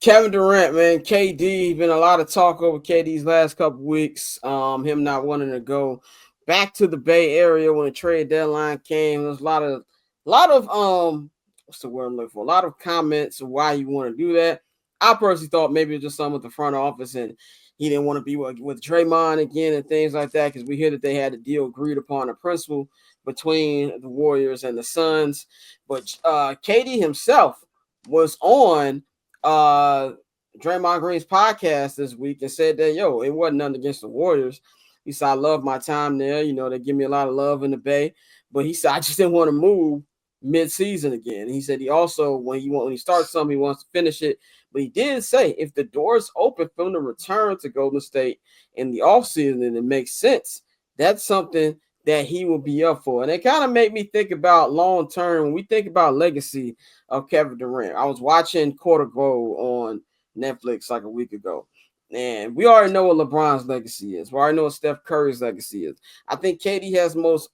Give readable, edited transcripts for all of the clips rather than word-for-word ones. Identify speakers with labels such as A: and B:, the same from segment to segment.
A: Kevin Durant, man, KD, been a lot of talk over KD's last couple weeks. Him not wanting to go back to the Bay Area when the trade deadline came. There's a lot of what's the word I'm looking for? A lot of comments of why you want to do that. I personally thought maybe it was just something with the front office and he didn't want to be with Draymond again and things like that because we hear that they had a deal agreed upon, a principle between the Warriors and the Suns. But KD himself was on uh Draymond Green's podcast this week and said that it wasn't nothing against the Warriors. He said, I love my time there. They give me a lot of love in the Bay. But he said, I just didn't want to move mid-season again. And he said he also, when he starts something, he wants to finish it. But he did say if the door's open for him to return to Golden State in the offseason and it makes sense, that's something that he will be up for. And it kind of made me think about long term when we think about legacy of Kevin Durant. I was watching Court of Gold on Netflix like a week ago. And we already know what LeBron's legacy is. We already know what Steph Curry's legacy is. I think KD has the most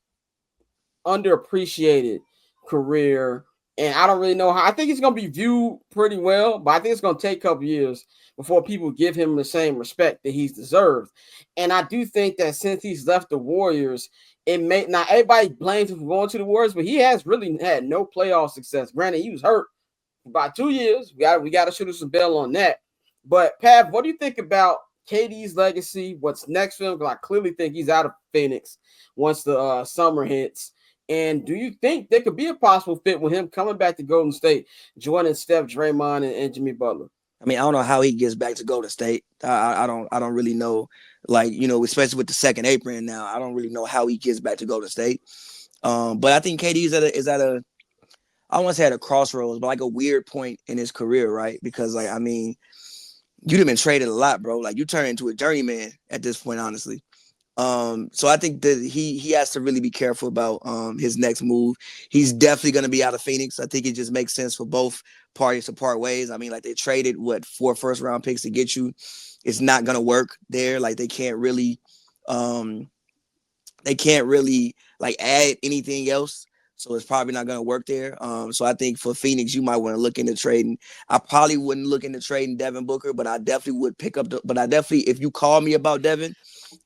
A: underappreciated career. And I don't really know how. I think he's going to be viewed pretty well, but I think it's going to take a couple years before people give him the same respect that he's deserved. And I do think that since he's left the Warriors, it may not everybody blames him for going to the Warriors, but he has really had no playoff success. Granted, he was hurt for about 2 years. We got to shoot us some bell on that. But Pav, what do you think about KD's legacy? What's next for him? Because I clearly think he's out of Phoenix once the summer hits. And do you think there could be a possible fit with him coming back to Golden State, joining Steph, Draymond, and Jimmy Butler?
B: I mean, I don't know how he gets back to Golden State. I don't really know. Like, especially with the second apron now, I don't really know how he gets back to Golden State. But I think KD is at a I don't want to say at a crossroads, but like a weird point in his career, right? Because you'd have been traded a lot, bro. Like you turn into a journeyman at this point, honestly. So I think that he has to really be careful about his next move. He's definitely going to be out of Phoenix. I think it just makes sense for both parties to part ways. I mean, like they traded 4 first-round picks to get you. It's not going to work there. Like they can't really like add anything else. So it's probably not going to work there. So I think for Phoenix, you might want to look into trading. I probably wouldn't look into trading Devin Booker, but I definitely would if you call me about Devin,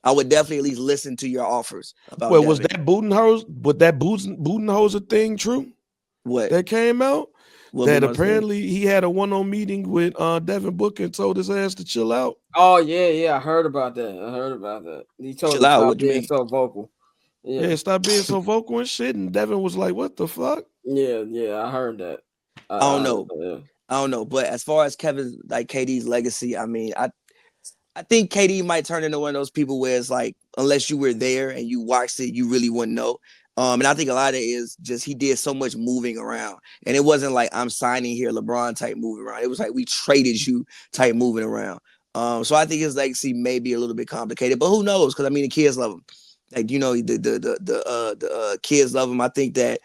B: I would definitely at least listen to your offers about
C: Well,
B: Devin.
C: was that Budenholzer thing true?
B: What?
C: That came out?
B: What
C: that
B: Budenholzer
C: apparently he had a one-on meeting with Devin Booker and told his ass to chill out.
A: Oh, yeah. I heard about that. He told him
B: Chill out.
A: stop
B: What do you
A: being
B: mean?
A: so vocal.
C: Yeah, stop being so vocal and shit. And Devin was like, what the fuck?
A: Yeah, I heard that.
B: I don't know. I don't know. But as far as KD's legacy, I mean, I think KD might turn into one of those people where it's like, unless you were there and you watched it, you really wouldn't know. And I think a lot of it is just he did so much moving around. And it wasn't like I'm signing here, LeBron type moving around. It was like we traded you type moving around. So I think his legacy may be a little bit complicated, but who knows? Because I mean, the kids love him. Like the kids love him. I think that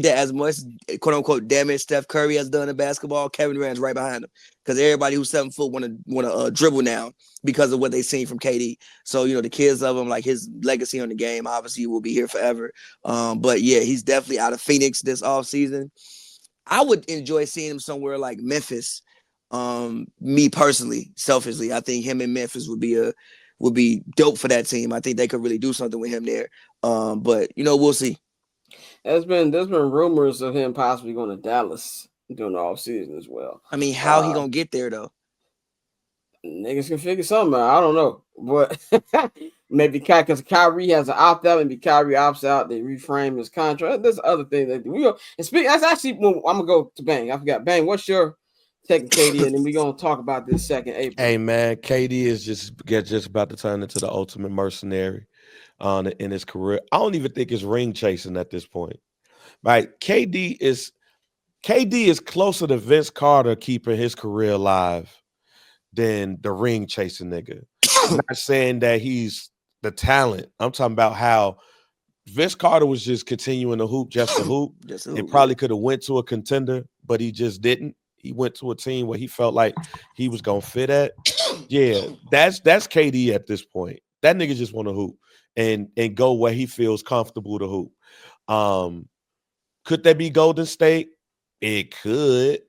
B: as much quote unquote damage Steph Curry has done in basketball, Kevin Durant's right behind him. Because everybody who's 7 foot want to dribble now because of what they've seen from KD. So the kids love him. Like his legacy on the game obviously will be here forever. But yeah, he's definitely out of Phoenix this offseason. I would enjoy seeing him somewhere like Memphis. Me personally, selfishly, I think him in Memphis would be dope for that team. I think they could really do something with him there. But we'll see.
A: There's been rumors of him possibly going to Dallas during the offseason as well.
B: I mean, how he gonna get there though?
A: Niggas can figure something out. I don't know, but maybe because Kyrie has an opt out, maybe Kyrie opts out. They reframe his contract. There's other things they do. That's actually I'm gonna go to Bang. I forgot. Bang, what's your take, KD? And then we're gonna talk about this second April.
C: Hey man, KD is just about to turn into the ultimate mercenary in his career. I don't even think it's ring chasing at this point. Right? KD is closer to Vince Carter keeping his career alive than the ring chasing nigga. I'm not saying that he's the talent. I'm talking about how Vince Carter was just continuing to hoop just to hoop. And probably could have went to a contender, but he just didn't. He went to a team where he felt like he was gonna fit at. Yeah, that's KD at this point. That nigga just want to hoop and go where he feels comfortable to hoop. Could that be Golden State? It could.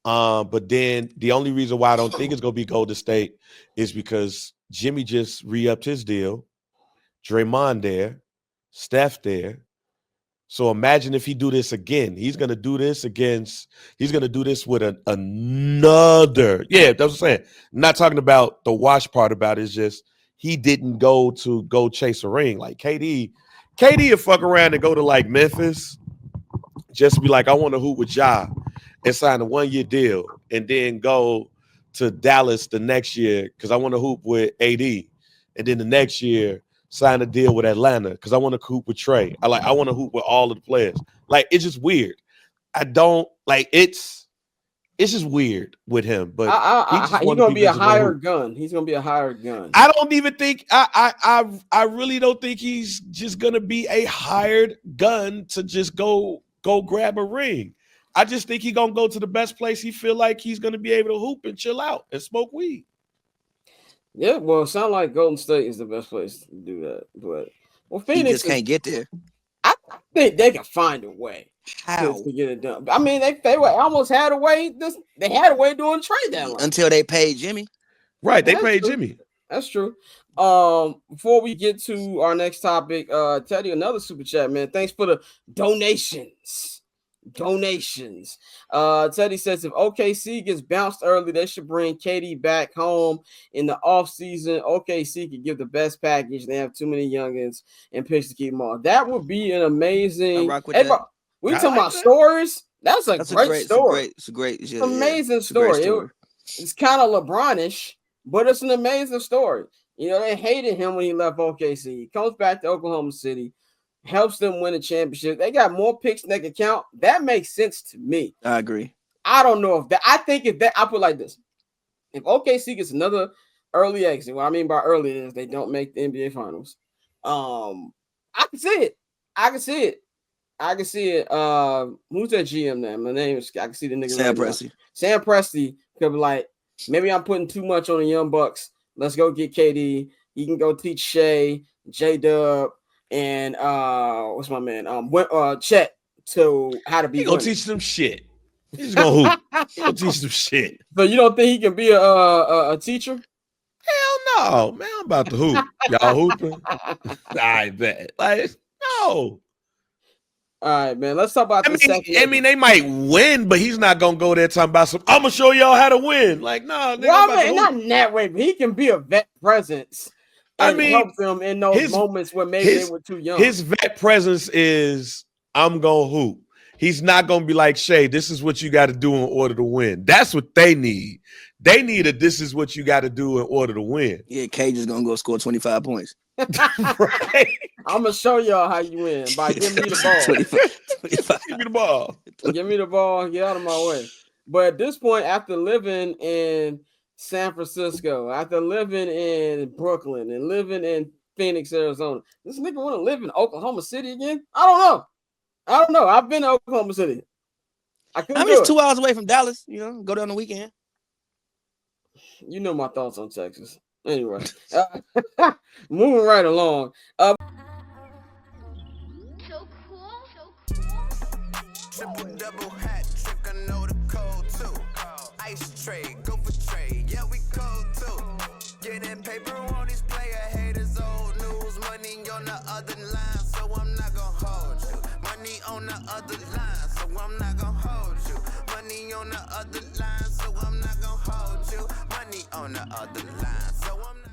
C: But then the only reason why I don't think it's gonna be Golden State is because Jimmy just re-upped his deal. Draymond there, Steph there. So imagine if he do this again. He's gonna do this against. He's gonna do this with another. Yeah, that's what I'm saying. I'm not talking about the wash part about it. It's just he didn't go chase a ring like KD. KD would fuck around and go to like Memphis, just be like, I want to hoop with Ja and sign a 1-year deal, and then go to Dallas the next year because I want to hoop with AD, and then the next year sign a deal with Atlanta because I want to hoop with Trey. I want to hoop with all of the players. Like, it's just weird. I don't like it's just weird with him. But
A: he's gonna be a hired gun. He's gonna be a hired gun.
C: I don't even think I really don't think he's just gonna be a hired gun to just go grab a ring. I just think he's gonna go to the best place he feel like he's gonna be able to hoop and chill out and smoke weed.
A: Yeah, well, it sounds like Golden State is the best place to do that. But Phoenix
B: just can't get there.
A: I think they can find a way to get it done. I mean, they almost had a way. They had a way doing trade deadline
B: until they paid Jimmy.
C: Right, they paid Jimmy.
A: That's true. Before we get to our next topic, Teddy, another super chat, man. Thanks for the donations. Teddy says if OKC gets bounced early, they should bring KD back home in the offseason. OKC could give the best package. They have too many youngins and picks to keep them on. That would be an amazing. We talking about stories. That's a great story.
B: It's a great,
A: amazing story. It's kind of LeBron-ish, but it's an amazing story. You know, they hated him when he left OKC. He comes back to Oklahoma City, helps them win a championship. They got more picks than they can count. That makes sense to me.
B: I agree.
A: I don't know if that. I think if that, I put it like this: if OKC gets another early exit, what I mean by early is they don't make the NBA Finals. I can see it. I can see it. Who's that GM now? My name is. I can see the nigga.
B: Sam Presti.
A: Sam Presti could be like, maybe I'm putting too much on the young bucks. Let's go get KD. He can go teach Shea, J-Dub, and what's my man? Chet to how to be.
C: He gonna teach them shit. He's gonna hoop. He gonna teach them shit.
A: So you don't think he can be a teacher?
C: Hell no, man. I'm about to hoop. Y'all hooping? I bet. Like, no.
A: All right, man. Let's talk about
C: I mean, they might win, but he's not gonna go there talking about some. I'm gonna show y'all how to win. Like, no,
A: not in that way. But he can be a vet presence. And help them in those moments where maybe they were too young.
C: His vet presence is, I'm gonna hoop. He's not gonna be like, Shea, this is what you got to do in order to win. That's what they need. They need this is what you got to do in order to win.
B: Yeah, Cage is gonna go score 25 points.
C: Right.
A: I'm gonna show y'all how you win by giving me the ball.
B: 25.
C: Give me the ball.
A: Give me the ball. Get out of my way. But at this point, after living in San Francisco, after living in Brooklyn and living in Phoenix, Arizona, this nigga want to live in Oklahoma City again? I don't know. I've been to Oklahoma City.
B: It's 2 hours away from Dallas. You know, go there on the weekend.
A: You know my thoughts on Texas. Anyway, moving right along.
D: So cool.
E: Triple double hat trick, I know the code too. Ice trade, go for trade, yeah we cold too. Getting paper on these player haters, old news. Money on the other line, so I'm not gonna hold you. Money on the other line, so I'm not gonna hold you. Money on the other line, so I'm not gonna hold you. Money on the other line, so I'm not